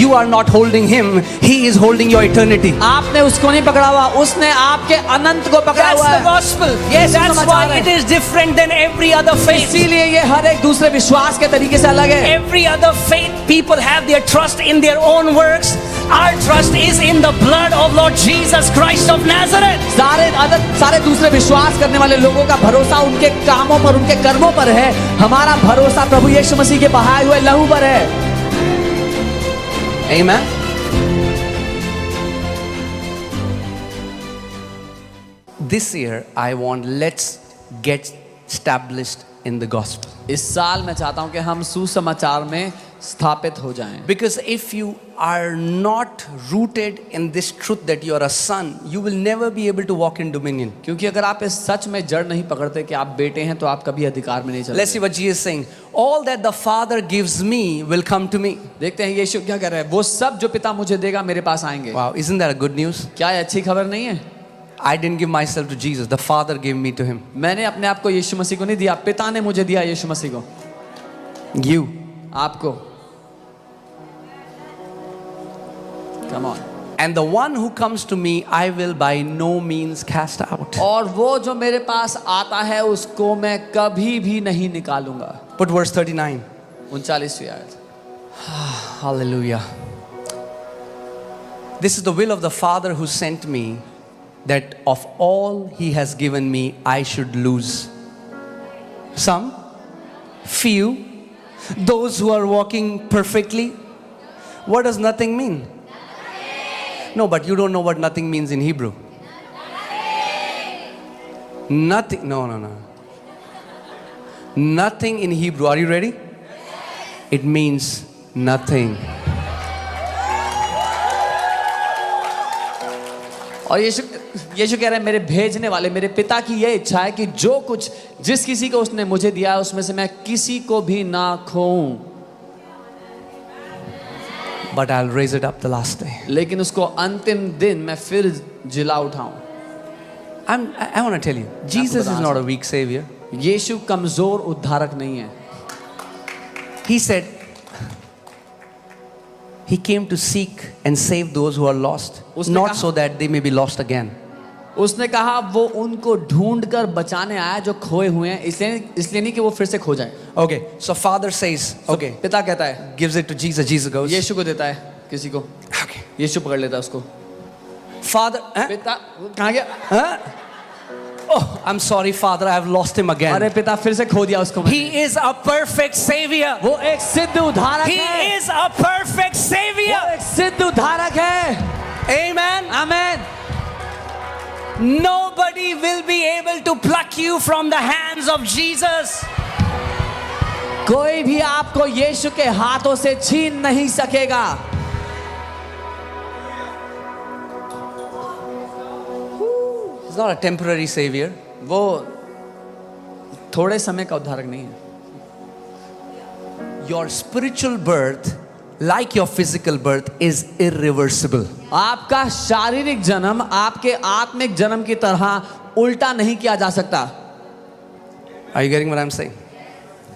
You are not holding him. He is holding your eternity. आपने उसको नहीं पकड़ा हुआ, उसने आपके अनंत को पकड़ा That's हुआ the है। gospel. Yes, That's why it is different than every other faith. इसीलिए ये हर एक दूसरे विश्वास के तरीके से अलग है। Every other faith, people have their trust in their own works. Our trust is in the blood of Lord Jesus Christ of Nazareth. सारे दूसरे विश्वास करने वाले लोगों का भरोसा उनके कामों पर, उनके कर्मों पर है। हमारा भरोसा प्रभु यीशु मसीह के बहाए हुए लहू पर है। Amen. This year, I want, let's get established in the gospel. इस साल मैं चाहता हूं कि हम सुसमाचार में स्थापित हो जाएं। Because if you are not rooted in this truth that you are a son, you will never be able to walk in dominion. क्योंकि अगर आप इस सच में जड़ नहीं पकड़ते कि आप बेटे हैं, तो आप कभी अधिकार में नहीं चलेंगे। Let's see what Jesus is saying. All that the Father gives me will come to me. देखते हैं यीशु क्या कह रहा है। वो सब जो पिता मुझे देगा मेरे पास आएंगे। Wow, isn't that a good news? क्या ये अच्छी खबर नहीं है? I didn't give myself to Jesus. The Father gave me to him. मैंने अपने आप को यीशु मसीह को नहीं दिया, पिता ने मुझे दिया यीशु मसीह को। You. आपको। Come on. And the one who comes to me, I will by no means cast out. और वो जो मेरे पास आता है उसको मैं कभी भी नहीं निकालूंगा। Put verse 39. 39वीं आयत। Hallelujah. This is the will of the Father who sent me, that of all he has given me, I should lose some, few, those who are walking perfectly. What does nothing mean? No, but you don't know what nothing means in Hebrew. Nothing. No. Nothing in Hebrew. Are you ready? It means nothing. और यीशु कह रहे हैं, मेरे भेजने वाले, मेरे पिता की यह इच्छा है कि जो कुछ जिस किसी को उसने मुझे दिया है उसमें से मैं किसी को भी ना खोऊं। But I'll raise it up the last day. लेकिन उसको अंतिम दिन मैं फिर जिला उठाऊं। I want to tell you, Jesus is not a weak savior. यीशु कमजोर उद्धारक नहीं है। He said he came to seek and save those who are lost, not so that they may be lost again. उसने कहा वो उनको ढूंढ कर बचाने आया जो खोए हुए हैं, इसलिए नहीं कि वो फिर से खो जाए। Okay, so Father says, okay, पिता कहता है, gives it to Jesus. Jesus goes. यीशु को देता है किसी को, Okay. यीशु पकड़ लेता है उसको। Father, पिता कहाँ गया? huh? Oh, I'm sorry, Father, I have lost him again. अरे पिता फिर से खो दिया उसको। He is a perfect savior. वो एक सिद्ध उद्धारक He है। is a perfect savior. वो एक सिद्ध उद्धारक है। Amen. Amen. Nobody will be able to pluck you from the hands of Jesus. कोई भी आपको यीशु के हाथों से छीन नहीं सकेगा। He's not a temporary savior. वो थोड़े समय का उद्धारक नहीं है। Your spiritual birth, like your physical birth, is irreversible. आपका शारीरिक जन्म आपके आत्मिक जन्म की तरह उल्टा नहीं किया जा सकता। Are you getting what I'm saying?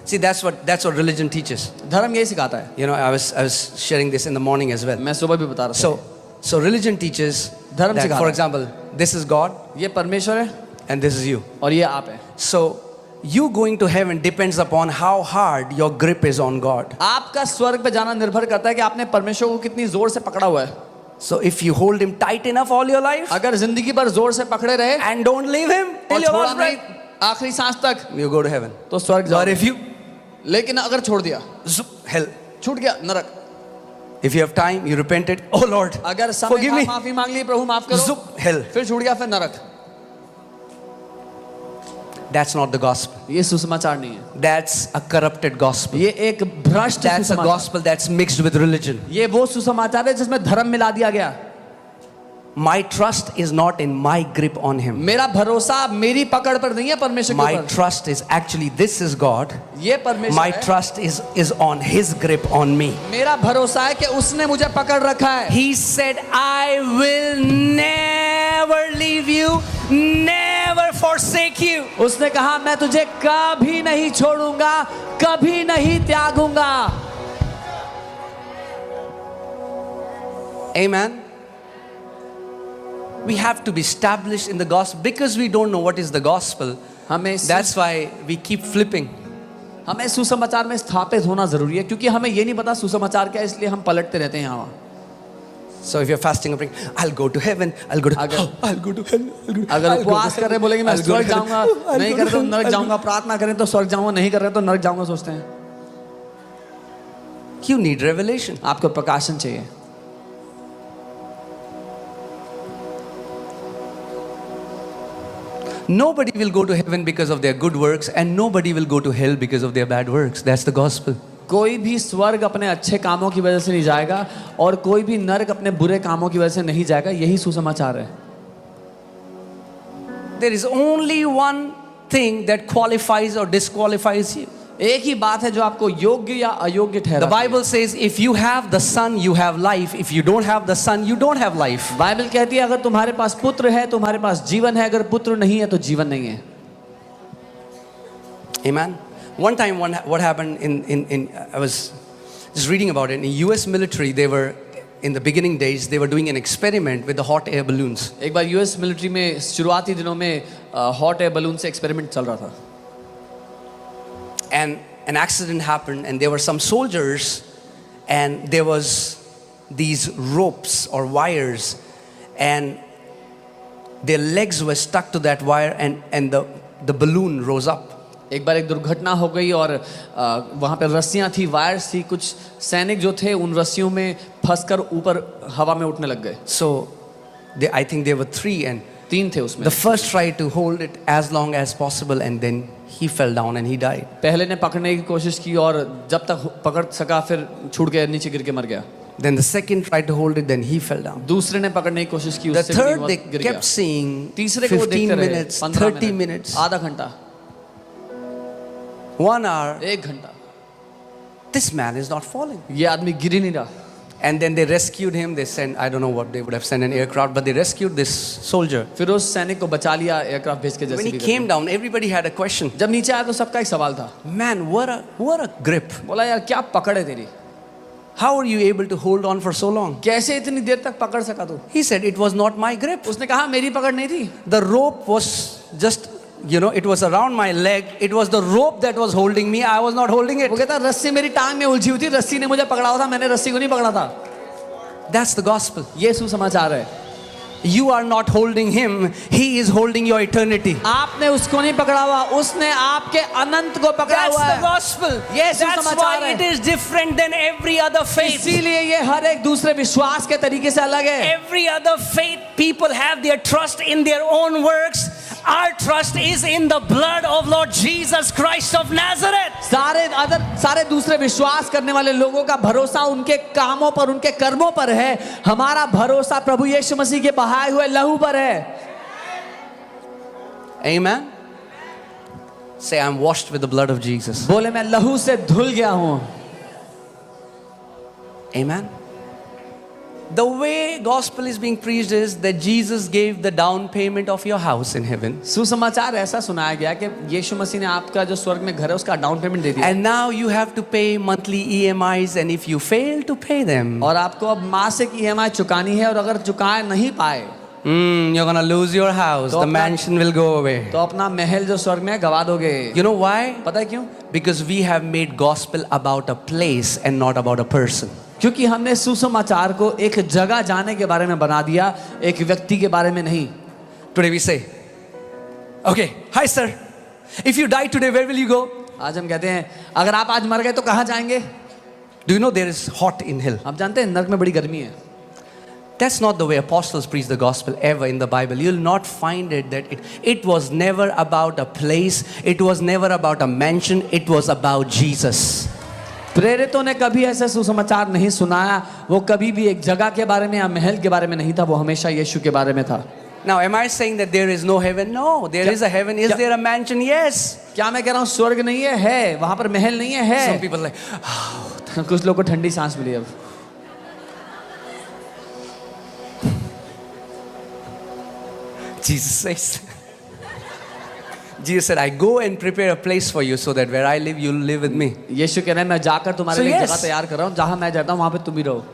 See, that's what religion teaches. धर्म यही सिखाता है। You know, I was sharing this in the morning as well. मैं सुबह भी बता रहा था। So religion teaches धर्म that, सिखाता for है। example, this is God ये परमेश्वर है and this is you. और ये आप है। So you going to heaven depends upon how hard your grip is on God. आपका स्वर्ग पे जाना निर्भर करता है कि आपने परमेश्वर को कितनी जोर से पकड़ा हुआ है। So if you hold him tight enough all your life अगर जिंदगी भर जोर से पकड़े रहे and don't leave him till और your छोड़ा last नहीं breath, आखिरी सांस तक, you go to heaven. तो स्वर्ग But जाओगे। if you लेकिन अगर छोड़ दिया, zoop, hell. छूट गया नरक। If you have time, you repented. Oh Lord, अगर समय forgive था, me. माफी मांग ली, प्रभु माफ करो, Zoop, hell. फिर छूट गया, फिर नरक। That's not the gospel. ये सुसमाचार नहीं है। That's a corrupted gospel. ये एक भ्रष्ट That's a सुसमाचार। gospel that's mixed with religion. ये वो सुसमाचार है जिसमें धर्म मिला दिया गया। My trust is not in my grip on him. मेरा भरोसा मेरी पकड़ पर नहीं है परमेश्वर के My ऊपर। trust is actually, this is God. ये परमेश्वर My है। trust is on his grip on me. मेरा भरोसा है कि उसने मुझे पकड़ रखा है। He said, I will never leave you, never forsake you. उसने कहा मैं तुझे कभी नहीं छोड़ूंगा, कभी नहीं त्यागूंगा। Amen. We have to be established in the gospel because we don't know what is the gospel. That's why we keep flipping. हमें सुसमाचार में स्थापित होना जरूरी है, क्योंकि हमें ये नहीं पता सुसमाचार क्या है, इसलिए हम पलटते रहते हैं यहाँ। So if you're fasting and praying, I'll go to heaven, I'll go to hell, I'll go to hell. अगर उपवास कर रहे बोलेंगे मैं स्वर्ग जाऊंगा, नहीं कर रहे तो नरक जाऊंगा, प्रार्थना करें तो स्वर्ग जाऊंगा, नहीं कर रहे तो नरक जाऊंगा सोचते हैं। You need revelation. आपको प्रकाशन चाहिए। Nobody will go to heaven because of their good works, and nobody will go to hell because of their bad works. That's the gospel. कोई भी स्वर्ग अपने अच्छे कामों की वजह से नहीं जाएगा और कोई भी नरक अपने बुरे कामों की वजह से नहीं जाएगा, यही सुसमाचार है। There is only one thing that qualifies or disqualifies you. एक ही बात है जो आपको योग्य या अयोग्य ठहराती है। The Bible says if you have the Son, you have life. If you don't have the Son, you don't have life. Bible कहती है अगर तुम्हारे पास पुत्र है तुम्हारे पास जीवन है, अगर पुत्र नहीं है तो जीवन नहीं है। Amen. One time, what happened I was just reading about it. In US military, they were, in the beginning days, they were doing an experiment with the hot air balloons. एक बार यूएस मिलिट्री में शुरुआती दिनों में hot air balloon से experiment चल रहा था। And an accident happened, and there were some soldiers, and there was these ropes or wires, and their legs were stuck to that wire, and the balloon rose up. एक बार एक दुर्घटना हो गई और वहाँ पे रस्सियाँ थी, वायर्स थी, कुछ सैनिक जो थे उन रस्सियों में फंसकर ऊपर हवा में उठने लग गए। So I think there were 3, and 3 थे उसमें। The first tried to hold it as long as possible, and then he fell down and he died. पहले ने पकड़ने की कोशिश की और जब तक पकड़ सका फिर छूट गया, नीचे गिर के मर गया। Then the second tried to hold it, then he fell down. दूसरे ने पकड़ने की कोशिश की, The उससे third they गिर गया। kept seeing तीसरे को वो 15 देखते रहे, minutes, 15 30 minutes, आधा घंटा, 1 hour. 1 घंटा, This man is not falling. ये आदमी गिर ही नहीं रहा। And then they rescued him. They sent, I don't know what they would have sent, an aircraft, but they rescued this soldier. फिर उस सैनिक को बचा लिया एयरक्राफ्ट भेज के। When जैसे he came down, everybody had a question. जब नीचे आया तो सबका एक सवाल था, Man, what a grip. बोला यार क्या पकड़ है तेरी, How are you able to hold on for so long? कैसे इतनी देर तक पकड़ सका तू? He said, it was not my grip. उसने कहा मेरी पकड़ नहीं थी, The rope was just, it was around my leg. It was the rope that was holding me. I was not holding it. वो कहता रस्सी मेरी टांग में उलझी हुई थी, रस्सी ने मुझे पकड़ा हुआ था, मैंने रस्सी को नहीं पकड़ा था। That's the gospel. ये सुसमाचार है। You are not holding him. He is holding your eternity. आपने उसको नहीं पकड़ा हुआ, उसने आपके अनंत को पकड़ा That's हुआ है। the gospel. ये That's सुसमाचार why है। it is different than every other faith. इसीलिए ये हर एक दूसरे विश्वास के तरीके से अलग है। Every other faith, people have their trust in their own works. Our trust is in the blood of Lord Jesus Christ of Nazareth. सारे दूसरे विश्वास करने वाले लोगों का भरोसा उनके कामों पर, उनके कर्मों पर है। हमारा भरोसा प्रभु यीशु मसीह के बहाए हुए लहू पर है। Amen. Say, I'm washed with the blood of Jesus. बोले मैं लहू से धुल गया हूं। Amen. The way gospel is being preached is that Jesus gave the down payment of your house in heaven. सुसमाचार ऐसा सुनाया गया कि यीशु मसीह ने आपका जो स्वर्ग में घर है उसका डाउन पेमेंट दे दिया। And now you have to pay monthly EMIs, and if you fail to pay them, और आपको अब मासिक EMI चुकानी है और अगर चुकाए नहीं पाए you're gonna lose your house. तो The mansion will go away. तो अपना महल जो स्वर्ग में है गवा दोगे। You know why? पता है क्यों? Because we have made gospel about a place and not about a person. क्योंकि हमने सुसमाचार को एक जगह जाने के बारे में बना दिया, एक व्यक्ति के बारे में नहीं। Today we say, okay, hi sir, if you die today, where will you go? आज हम कहते हैं अगर आप आज मर गए तो कहाँ जाएंगे? Do you know there is hot in hell? आप जानते हैं नरक में बड़ी गर्मी है। That's not the way apostles preach the gospel ever in the Bible. You'll not find it that it was never about a place, it was never about a mansion, it was about Jesus. प्रेरितों ने कभी ऐसा सुसमाचार नहीं सुनाया, वो कभी भी एक जगह के बारे में या महल के बारे में नहीं था, वो हमेशा यीशु के बारे में था। Now, am I saying that there is no heaven? No, there is a heaven. Is there a mansion? Yes. क्या मैं कह रहा हूँ स्वर्ग नहीं है, वहां पर महल नहीं है। Some people are like, oh, कुछ लोग को ठंडी सांस मिली अब। Jesus says. Jesus said, I go and prepare a place for you so that where I live, you'll live with me. यीशु कह रहे हैं मैं जाकर तुम्हारे लिए जगह तैयार कर रहा हूँ, जहां मैं जाता हूँ वहां पे तुम ही रहो।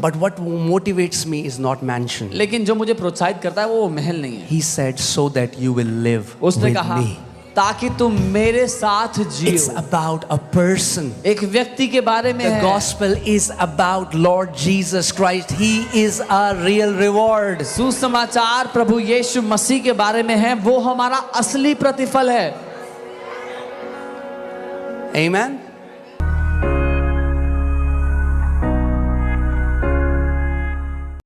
But what motivates me is not mansion. लेकिन जो मुझे प्रोत्साहित करता है वो महल नहीं है। He said, so that you will live उसने with कहा me. ताकि तुम मेरे साथ It's Jio. about a person. एक व्यक्ति के बारे में The है। gospel is about Lord Jesus Christ. He is our real reward. सुसमाचार प्रभु यीशु मसीह के बारे में है, वो हमारा असली प्रतिफल है। Amen.